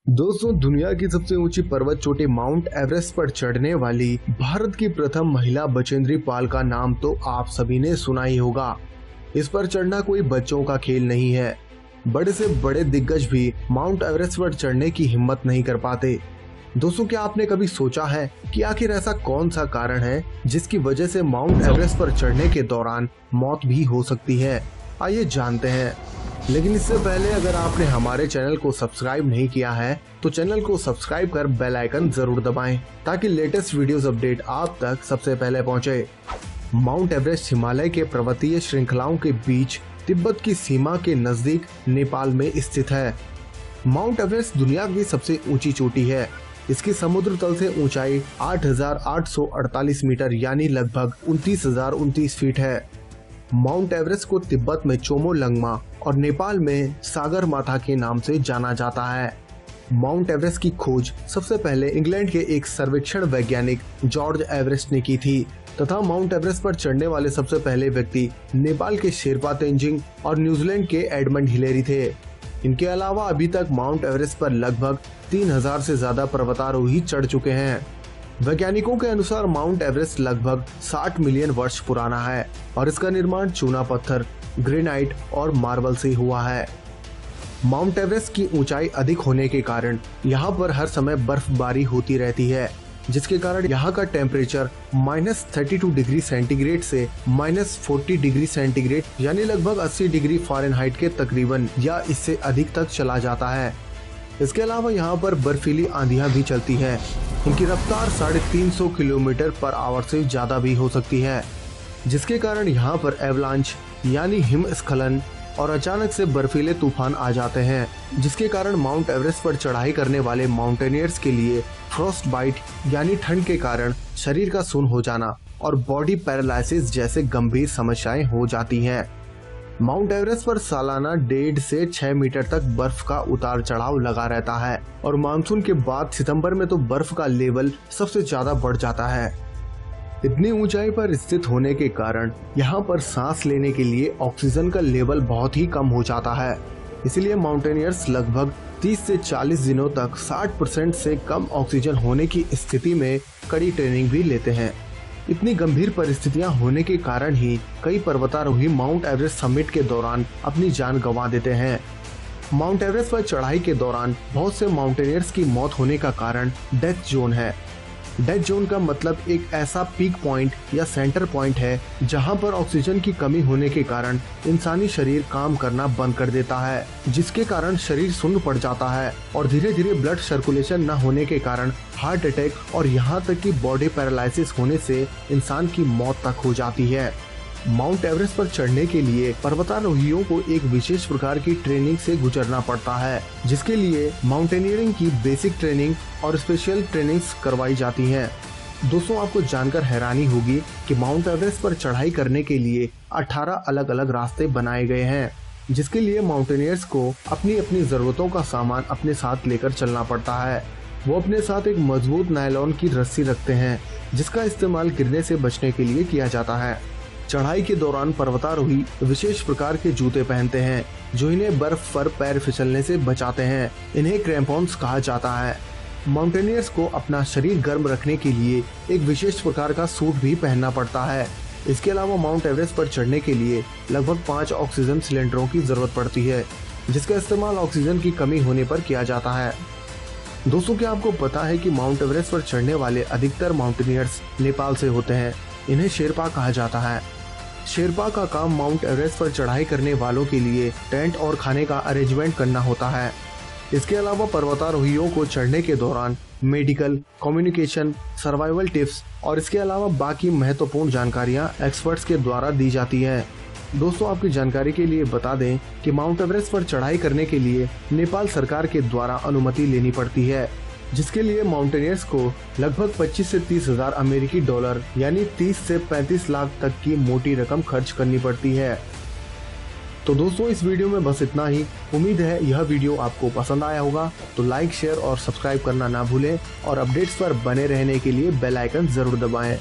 दोस्तों, दुनिया की सबसे ऊंची पर्वत चोटी माउंट एवरेस्ट पर चढ़ने वाली भारत की प्रथम महिला बचेंद्री पाल का नाम तो आप सभी ने सुना ही होगा। इस पर चढ़ना कोई बच्चों का खेल नहीं है। बड़े से बड़े दिग्गज भी माउंट एवरेस्ट पर चढ़ने की हिम्मत नहीं कर पाते। दोस्तों, क्या आपने कभी सोचा है कि आखिर ऐसा कौन सा कारण है जिसकी वजह से माउंट एवरेस्ट पर चढ़ने के दौरान मौत भी हो सकती है? आइए जानते हैं। लेकिन इससे पहले अगर आपने हमारे चैनल को सब्सक्राइब नहीं किया है तो चैनल को सब्सक्राइब कर बेल आइकन जरूर दबाएं ताकि लेटेस्ट वीडियोस अपडेट आप तक सबसे पहले पहुंचे। माउंट एवरेस्ट हिमालय के पर्वतीय श्रृंखलाओं के बीच तिब्बत की सीमा के नजदीक नेपाल में स्थित है। माउंट एवरेस्ट दुनिया की सबसे ऊंची चोटी है। इसकी समुद्र तल से ऊंचाई 8,848 मीटर यानी लगभग 29,029 फीट है। माउंट एवरेस्ट को तिब्बत में चोमोलंगमा और नेपाल में सागरमाथा के नाम से जाना जाता है। माउंट एवरेस्ट की खोज सबसे पहले इंग्लैंड के एक सर्वेक्षण वैज्ञानिक जॉर्ज एवरेस्ट ने की थी तथा माउंट एवरेस्ट पर चढ़ने वाले सबसे पहले व्यक्ति नेपाल के शेरपा तेंजिंग और न्यूजीलैंड के एडमंड हिलेरी थे। इनके अलावा अभी तक माउंट एवरेस्ट पर लगभग 3,000 से ज्यादा पर्वतारोही चढ़ चुके हैं। वैज्ञानिकों के अनुसार माउंट एवरेस्ट लगभग 60 मिलियन वर्ष पुराना है और इसका निर्माण चूना पत्थर, ग्रेनाइट और मार्बल से हुआ है। माउंट एवरेस्ट की ऊंचाई अधिक होने के कारण यहाँ पर हर समय बर्फबारी होती रहती है, जिसके कारण यहाँ का टेम्परेचर -32 डिग्री सेंटीग्रेड से -40 डिग्री सेंटीग्रेड यानी लगभग 80 डिग्री फ़ारेनहाइट के तकरीबन या इससे अधिक तक चला जाता है। इसके अलावा यहाँ पर बर्फीली आंधियां भी चलती हैं। इनकी रफ्तार 350 किलोमीटर पर आवर से ज्यादा भी हो सकती है, जिसके कारण यहाँ पर एवलांच यानी हिमस्खलन और अचानक से बर्फीले तूफान आ जाते हैं, जिसके कारण माउंट एवरेस्ट पर चढ़ाई करने वाले माउंटेनियर्स के लिए फ्रॉस्ट बाइट यानी ठंड के कारण शरीर का सुन्न हो जाना और बॉडी पैरालिसिस जैसे गंभीर समस्याएं हो जाती हैं। माउंट एवरेस्ट पर सालाना 1.5 से 6 मीटर तक बर्फ का उतार चढ़ाव लगा रहता है और मानसून के बाद सितंबर में तो बर्फ का लेवल सबसे ज्यादा बढ़ जाता है। इतनी ऊंचाई पर स्थित होने के कारण यहाँ पर सांस लेने के लिए ऑक्सीजन का लेवल बहुत ही कम हो जाता है। इसलिए माउंटेनियर्स लगभग 30 से 40 दिनों तक 60% से कम ऑक्सीजन होने की स्थिति में कड़ी ट्रेनिंग भी लेते हैं। इतनी गंभीर परिस्थितियां होने के कारण ही कई पर्वतारोही माउंट एवरेस्ट समिट के दौरान अपनी जान गंवा देते हैं। माउंट एवरेस्ट पर चढ़ाई के दौरान बहुत से माउंटेनियर्स की मौत होने का कारण डेथ जोन है। डेथ जोन का मतलब एक ऐसा पीक पॉइंट या सेंटर पॉइंट है जहां पर ऑक्सीजन की कमी होने के कारण इंसानी शरीर काम करना बंद कर देता है, जिसके कारण शरीर सुन्न पड़ जाता है और धीरे धीरे ब्लड सर्कुलेशन न होने के कारण हार्ट अटैक और यहाँ तक कि बॉडी पैरालिसिस होने से इंसान की मौत तक हो जाती है। माउंट एवरेस्ट पर चढ़ने के लिए पर्वतारोहियों को एक विशेष प्रकार की ट्रेनिंग से गुजरना पड़ता है, जिसके लिए माउंटेनियरिंग की बेसिक ट्रेनिंग और स्पेशल ट्रेनिंग्स करवाई जाती हैं। दोस्तों, आपको जानकर हैरानी होगी कि माउंट एवरेस्ट पर चढ़ाई करने के लिए 18 अलग अलग रास्ते बनाए गए हैं, जिसके लिए माउंटेनियर्स को अपनी अपनी जरूरतों का सामान अपने साथ लेकर चलना पड़ता है। वो अपने साथ एक मजबूत नायलॉन की रस्सी रखते हैं, जिसका इस्तेमाल गिरने से बचने के लिए किया जाता है। चढ़ाई के दौरान पर्वतारोही विशेष प्रकार के जूते पहनते हैं जो इन्हें बर्फ पर पैर फिसलने से बचाते हैं। इन्हें क्रैम्पॉन्स कहा जाता है। माउंटेनियर्स को अपना शरीर गर्म रखने के लिए एक विशेष प्रकार का सूट भी पहनना पड़ता है। इसके अलावा माउंट एवरेस्ट पर चढ़ने के लिए लगभग 5 ऑक्सीजन सिलेंडरों की जरूरत पड़ती है, जिसका इस्तेमाल ऑक्सीजन की कमी होने पर किया जाता है। दोस्तों, क्या आपको पता है कि माउंट एवरेस्ट पर चढ़ने वाले अधिकतर माउंटेनियर्स नेपाल से होते हैं? इन्हें शेरपा कहा जाता है। शेरपा का काम माउंट एवरेस्ट पर चढ़ाई करने वालों के लिए टेंट और खाने का अरेंजमेंट करना होता है। इसके अलावा पर्वतारोहियों को चढ़ने के दौरान मेडिकल, कम्युनिकेशन, सर्वाइवल टिप्स और इसके अलावा बाकी महत्वपूर्ण जानकारियां एक्सपर्ट्स के द्वारा दी जाती है। दोस्तों, आपकी जानकारी के लिए बता दें कि माउंट एवरेस्ट पर चढ़ाई करने के लिए नेपाल सरकार के द्वारा अनुमति लेनी पड़ती है, जिसके लिए माउंटेनियर्स को लगभग 25 से 30 हजार अमेरिकी डॉलर यानी 30 से 35 लाख तक की मोटी रकम खर्च करनी पड़ती है। तो दोस्तों, इस वीडियो में बस इतना ही। उम्मीद है यह वीडियो आपको पसंद आया होगा, तो लाइक, शेयर और सब्सक्राइब करना ना भूलें और अपडेट्स पर बने रहने के लिए बेल आइकन जरूर दबाएं।